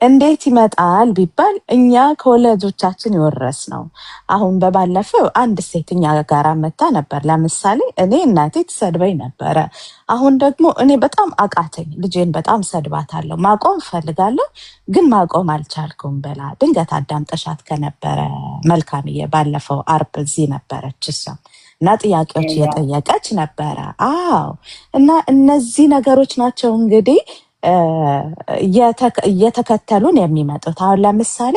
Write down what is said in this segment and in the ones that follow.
እንዴት ይመጣል ቢባል እኛ ከወላጆቻችን የወረስነው። አሁን በባለፈው አንድ ሴት እኛ ጋር መታ ነበር። ለምሳሌ እኔ እናቴ ትሰድበኝ ነበረ። አሁን ደግሞ እኔ በጣም አቃተኝ፣ ልጄን በጣም ሰድባታለሁ፣ ማቆም እፈልጋለሁ ግን ማቆም አልቻልኩም ብላ ድንገት አዳምጠሻት ከነበረ መልካምዬ፣ ባለፈው አርብ እዚህ ነበረች እሷ እና ጥያቄዎች እየጠየቀች ነበረ። አዎ እና እነዚህ ነገሮች ናቸው እንግዲህ እየተከተሉን የሚመጡት። አሁን ለምሳሌ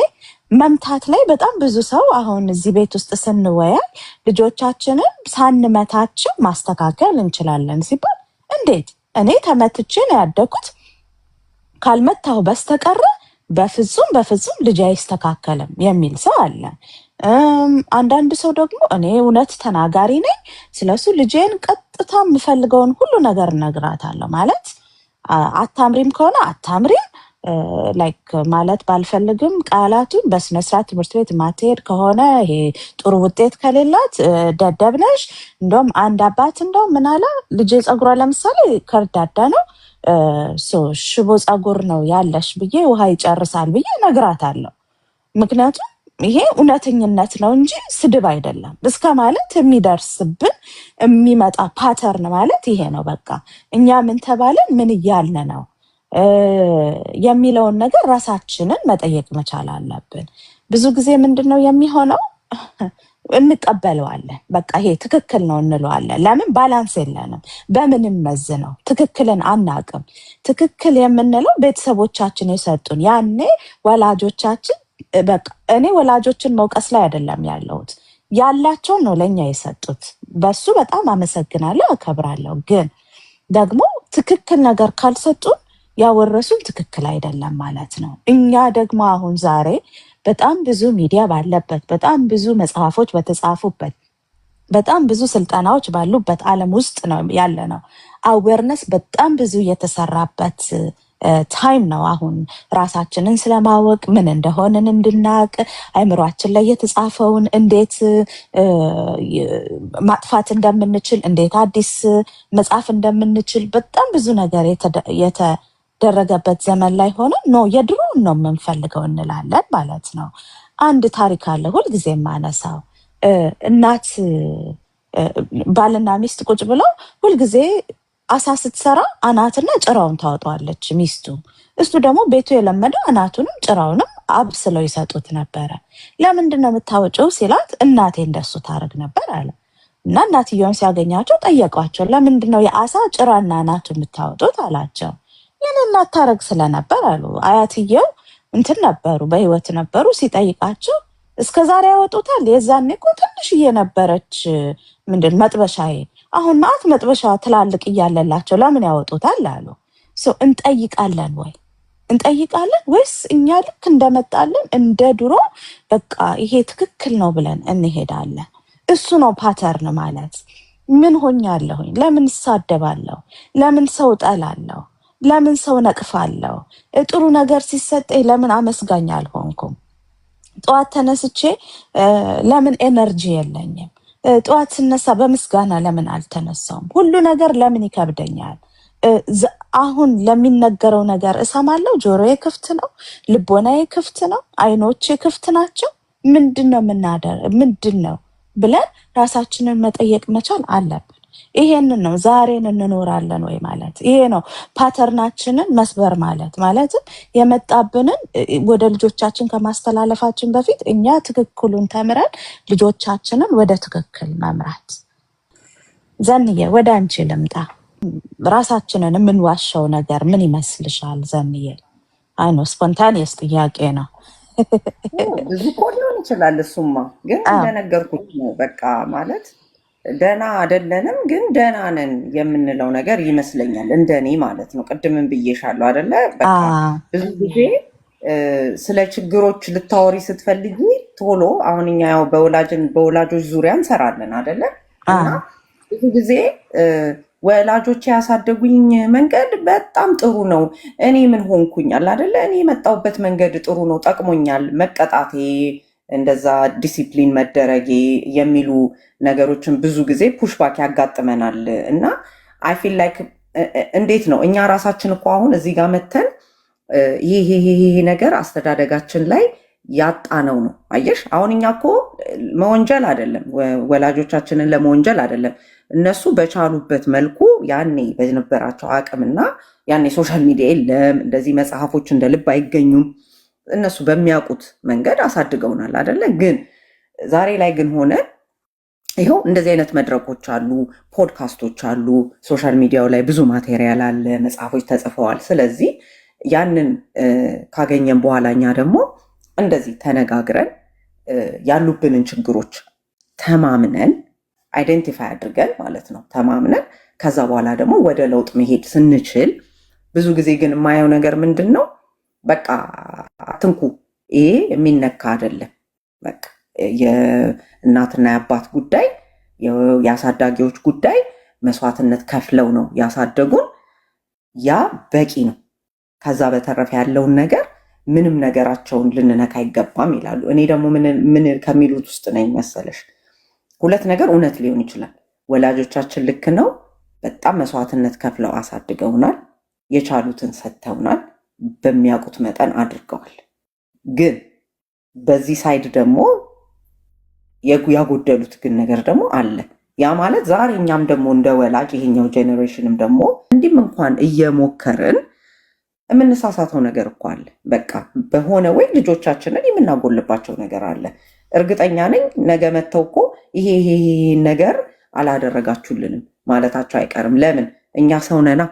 መምታት ላይ በጣም ብዙ ሰው አሁን እዚህ ቤት ውስጥ ስንወያይ ልጆቻችንን ሳንመታቸው ማስተካከል እንችላለን ሲባል እንዴት እኔ ተመትቼ ነው ያደኩት ካልመታው በስተቀረ በፍጹም ልጅ አይስተካከልም የሚል ሰው አለ። አንዳንድ ሰው ደግሞ እኔ እውነት ተናጋሪ ነኝ፣ ስለሱ ልጄን ቀጥታ የምፈልገውን ሁሉ ነገር እነግራታለሁ ማለት አታምሪም ከሆነ አታምሪም ላይክ ማለት ባልፈልግም ቃላቱን በስነስርዓት ትምህርት ቤት ማትሄድ ከሆነ ይሄ ጥሩ ውጤት ከሌላት ደደብነሽ። እንደውም አንድ አባት እንደውም ምን አለ፣ ልጄ ፀጉሯ ለምሳሌ ከርዳዳ ነው ሽቦ ፀጉር ነው ያለሽ ብዬ ውሃ ይጨርሳል ብዬ እነግራታለሁ። ምክንያቱም ይሄ እውነተኝነት ነው እንጂ ስድብ አይደለም እስከ ማለት የሚደርስብን የሚመጣ ፓተርን ማለት ይሄ ነው። በቃ እኛ ምን ተባለን ምን እያልን ነው የሚለውን ነገር ራሳችንን መጠየቅ መቻል አለብን። ብዙ ጊዜ ምንድን ነው የሚሆነው? እንቀበለዋለን፣ በቃ ይሄ ትክክል ነው እንለዋለን። ለምን? ባላንስ የለንም። በምንም መዝ ነው ትክክልን አናቅም። ትክክል የምንለው ቤተሰቦቻችን የሰጡን ያኔ ወላጆቻችን በቃ እኔ ወላጆችን መውቀስ ላይ አይደለም ያለሁት፣ ያላቸው ነው ለኛ የሰጡት። በሱ በጣም አመሰግናለሁ፣ አከብራለሁ። ግን ደግሞ ትክክል ነገር ካልሰጡን ያወረሱን ትክክል አይደለም ማለት ነው። እኛ ደግሞ አሁን ዛሬ በጣም ብዙ ሚዲያ ባለበት፣ በጣም ብዙ መጽሐፎች በተጻፉበት፣ በጣም ብዙ ስልጠናዎች ባሉበት ዓለም ውስጥ ነው ያለ ነው። አዌርነስ በጣም ብዙ የተሰራበት ታይም ነው። አሁን ራሳችንን ስለማወቅ ምን እንደሆንን እንድናቅ አይምሯችን ላይ የተጻፈውን እንዴት ማጥፋት እንደምንችል እንዴት አዲስ መጻፍ እንደምንችል በጣም ብዙ ነገር የተደረገበት ዘመን ላይ ሆነ ነው የድሮውን ነው የምንፈልገው እንላለን ማለት ነው። አንድ ታሪክ አለ ሁልጊዜ የማነሳው። እናት ባልና ሚስት ቁጭ ብለው ሁልጊዜ አሳ ስትሰራ አናትና ጭራውን ታወጣዋለች ሚስቱ። እሱ ደግሞ ቤቱ የለመደው አናቱንም ጭራውንም አብስለው ይሰጡት ነበረ። ለምንድን ነው የምታወጪው ሲላት እናቴ እንደሱ ታረግ ነበር አለ። እና እናትየውን ሲያገኛቸው ጠየቋቸው፣ ለምንድን ነው የአሳ ጭራና አናቱ የምታወጡት አላቸው። ይህን እናት ታረግ ስለነበር አሉ። አያትየው እንትን ነበሩ፣ በህይወት ነበሩ። ሲጠይቃቸው እስከዛሬ ያወጡታል? የዛኔ እኮ ትንሽዬ ነበረች ምንድን መጥበሻዬ፣ አሁን ናት መጥበሻ ትላልቅ እያለላቸው ለምን ያወጡታል አሉ። እንጠይቃለን ወይ እንጠይቃለን ወይስ እኛ ልክ እንደመጣለን እንደ ድሮ በቃ ይሄ ትክክል ነው ብለን እንሄዳለን? እሱ ነው ፓተርን ማለት። ምን ሆኛለሁኝ? ለምን እሳደባለሁ? ለምን ሰው ጠላለሁ? ለምን ሰው ነቅፋለሁ? ጥሩ ነገር ሲሰጠኝ ለምን አመስጋኝ አልሆንኩም? ጠዋት ተነስቼ ለምን ኤነርጂ የለኝም? ጠዋት ስነሳ በምስጋና ለምን አልተነሳውም? ሁሉ ነገር ለምን ይከብደኛል? አሁን ለሚነገረው ነገር እሰማለሁ። ጆሮዬ ክፍት ነው፣ ልቦናዬ ክፍት ነው፣ አይኖቼ ክፍት ናቸው። ምንድን ነው ብለን ራሳችንን መጠየቅ መቻል አለብን። ይሄንን ነው ዛሬን እንኖራለን ወይ ማለት። ይሄ ነው ፓተርናችንን መስበር ማለት። ማለትም የመጣብንን ወደ ልጆቻችን ከማስተላለፋችን በፊት እኛ ትክክሉን ተምረን ልጆቻችንን ወደ ትክክል መምራት። ዘንዬ ወደ አንቺ ልምጣ። ራሳችንን የምንዋሸው ነገር ምን ይመስልሻል ዘንዬ? አይኖ ስፖንታኒየስ ጥያቄ ነው። ብዙ እኮ ሊሆን ይችላል። እሱማ ግን እንደነገርኩት ነው። በቃ ማለት ደህና አይደለንም ግን ደህና ነን የምንለው ነገር ይመስለኛል፣ እንደኔ ማለት ነው። ቅድምን ብዬሻለሁ አይደለ? በቃ ብዙ ጊዜ ስለ ችግሮች ልታወሪ ስትፈልጊ ቶሎ አሁን እኛ ያው በወላጆች ዙሪያ እንሰራለን አይደለ? እና ብዙ ጊዜ ወላጆች ያሳደጉኝ መንገድ በጣም ጥሩ ነው፣ እኔ ምን ሆንኩኛል አይደለ? እኔ የመጣሁበት መንገድ ጥሩ ነው፣ ጠቅሞኛል፣ መቀጣቴ፣ እንደዛ ዲሲፕሊን መደረጌ የሚሉ ነገሮችን ብዙ ጊዜ ፑሽባክ ያጋጥመናል። እና አይ ፊል ላይክ እንዴት ነው እኛ ራሳችን እኮ አሁን እዚህ ጋር መተን ይሄ ነገር አስተዳደጋችን ላይ ያጣነው ነው። አየሽ አሁን እኛ እኮ መወንጀል አይደለም፣ ወላጆቻችንን ለመወንጀል አይደለም። እነሱ በቻሉበት መልኩ ያኔ በነበራቸው አቅምና ያኔ ሶሻል ሚዲያ የለም፣ እንደዚህ መጽሐፎች እንደ ልብ አይገኙም። እነሱ በሚያውቁት መንገድ አሳድገውናል አይደለ? ግን ዛሬ ላይ ግን ሆነ ይኸው እንደዚህ አይነት መድረኮች አሉ፣ ፖድካስቶች አሉ፣ ሶሻል ሚዲያው ላይ ብዙ ማቴሪያል አለ፣ መጽሐፎች ተጽፈዋል። ስለዚህ ያንን ካገኘን በኋላ እኛ ደግሞ እንደዚህ ተነጋግረን ያሉብንን ችግሮች ተማምነን አይደንቲፋይ አድርገን ማለት ነው ተማምነን ከዛ በኋላ ደግሞ ወደ ለውጥ መሄድ ስንችል፣ ብዙ ጊዜ ግን የማየው ነገር ምንድን ነው? በቃ አትንኩ፣ ይሄ የሚነካ አይደለም። በቃ የእናትና የአባት ጉዳይ፣ የአሳዳጊዎች ጉዳይ፣ መስዋዕትነት ከፍለው ነው ያሳደጉን፣ ያ በቂ ነው። ከዛ በተረፈ ያለውን ነገር ምንም ነገራቸውን ልንነካ አይገባም ይላሉ። እኔ ደግሞ ምን ከሚሉት ውስጥ ነኝ መሰለሽ? ሁለት ነገር እውነት ሊሆን ይችላል። ወላጆቻችን ልክ ነው፣ በጣም መስዋዕትነት ከፍለው አሳድገውናል፣ የቻሉትን ሰጥተውናል፣ በሚያውቁት መጠን አድርገዋል። ግን በዚህ ሳይድ ደግሞ ያጎደሉት ግን ነገር ደግሞ አለ። ያ ማለት ዛሬ እኛም ደግሞ እንደ ወላጅ ይሄኛው ጄኔሬሽንም ደግሞ እንዲህም እንኳን እየሞከርን የምንሳሳተው ነገር እኮ አለ። በቃ በሆነ ወይ ልጆቻችንን የምናጎልባቸው ነገር አለ። እርግጠኛ ነኝ ነገ መተው እኮ ይሄ ነገር አላደረጋችሁልንም ማለታቸው አይቀርም። ለምን? እኛ ሰው ነና፣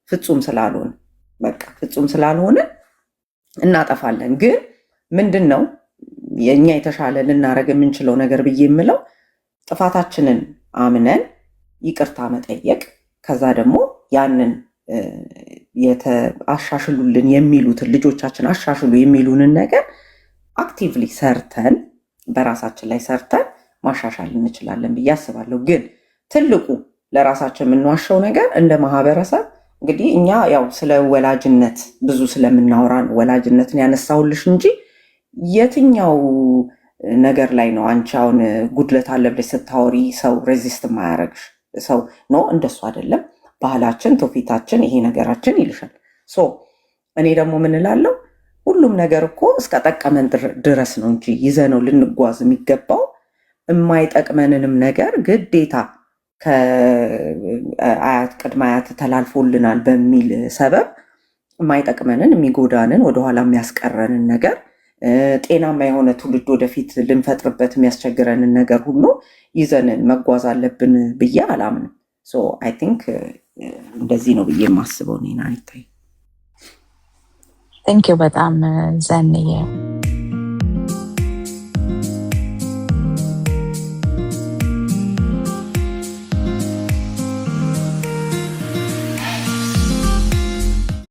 ፍጹም ስላልሆነ በቃ ፍጹም ስላልሆነ እናጠፋለን። ግን ምንድን ነው የእኛ የተሻለ ልናደርግ የምንችለው ነገር ብዬ የምለው ጥፋታችንን አምነን ይቅርታ መጠየቅ፣ ከዛ ደግሞ ያንን አሻሽሉልን የሚሉትን ልጆቻችን አሻሽሉ የሚሉንን ነገር አክቲቭሊ ሰርተን በራሳችን ላይ ሰርተን ማሻሻል እንችላለን ብዬ አስባለሁ። ግን ትልቁ ለራሳችን የምንዋሸው ነገር እንደ ማህበረሰብ እንግዲህ እኛ ያው ስለ ወላጅነት ብዙ ስለምናወራ ነው ወላጅነትን ያነሳሁልሽ እንጂ የትኛው ነገር ላይ ነው አንቺ አሁን ጉድለት አለብሽ ስታወሪ ሰው ሬዚስት ማያረግሽ ሰው ነው? እንደሱ አይደለም። ባህላችን፣ ትውፊታችን፣ ይሄ ነገራችን ይልሻል። እኔ ደግሞ ምን እላለሁ? ሁሉም ነገር እኮ እስከጠቀመን ድረስ ነው እንጂ ይዘነው ልንጓዝ የሚገባው የማይጠቅመንንም ነገር ግዴታ ከአያት ቅድመ አያት ተላልፎልናል በሚል ሰበብ የማይጠቅመንን የሚጎዳንን ወደኋላ የሚያስቀረንን ነገር ጤናማ የሆነ ትውልድ ወደፊት ልንፈጥርበት የሚያስቸግረንን ነገር ሁሉ ይዘን መጓዝ አለብን ብዬ አላምንም። አይ ቲንክ እንደዚህ ነው ብዬ የማስበው። ኔና ይታይ። ቴንክ ዩ በጣም ዘንዬ።